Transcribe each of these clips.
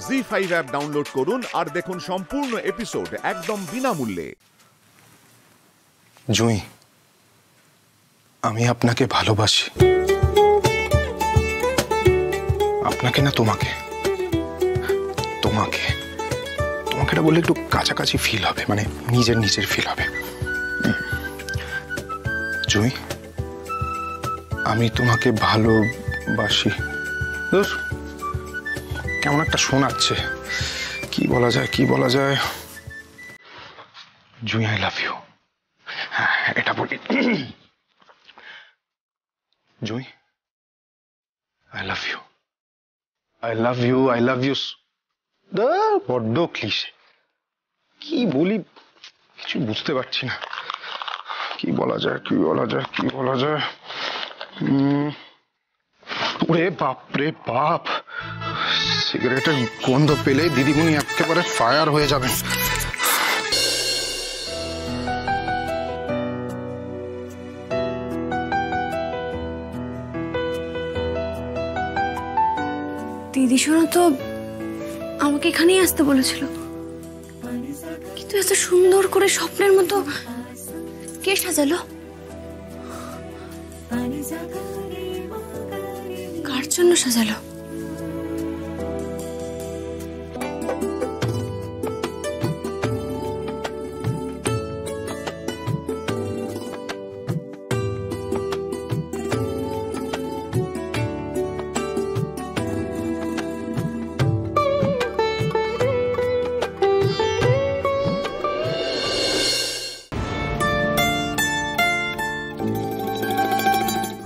ZEE5 app download করুন আর দেখুন সম্পূর্ণ এপিসোড একদম বিনামূল্যে। জুঁই, আমি আপনাকে ভালোবাসি। আপনাকে না, তোমাকে তোমাকে তোমাকে এটা বললে একটু কাছাকাছি ফিল হবে, মানে নিজের ফিল হবে। জুঁই, আমি তোমাকে ভালোবাসি। কেমন একটা শোনাচ্ছে, কি বলা যায়। জুঁই, আই লাভ ইউ। হ্যাঁ, এটা বলি। জুঁই, আই লাভ ইউ। বড্ড ক্লিশে। কি বলি কিছু বুঝতে পারছি না। কি বলা যায়। ওরে বাপ রে বাপ, সিগারেটের গন্ধ পেলে দিদিমণি একেবারে ফায়ার হয়ে যাবে। দিদি শোনো তো, আমাকে এখানেই আসতে বলেছিল, কিন্তু এত সুন্দর করে স্বপ্নের মতো কে সাজালো? কার জন্য সাজালো?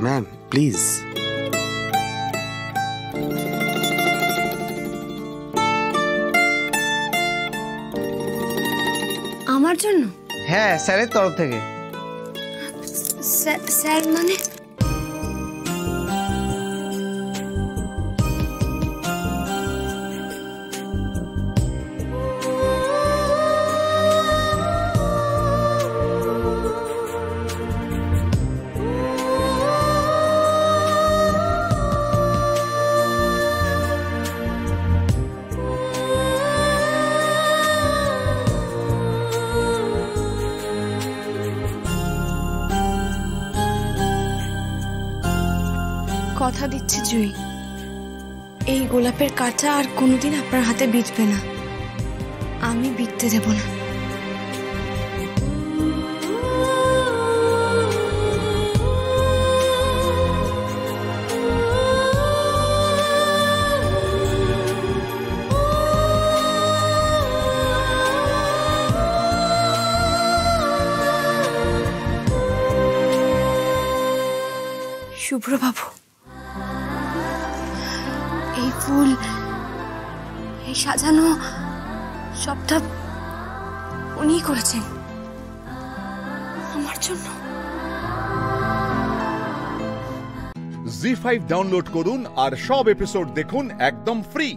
Ma'am please. আমার জন্য? হ্যাঁ, স্যারের তরফ থেকে। স্যার মানে? কথা দিচ্ছি জুঁই, এই গোলাপের কাঁটা আর কোনোদিন আপনার হাতে বিঁধবে না। আমি বিঁধতে দেব না। শুভ্রবাবু, এই ফুল, এই সাজানো সবটা উনিই করেছেন আমার জন্য। জি5 ডাউনলোড করুন আর সব এপিসোড দেখুন একদম ফ্রি।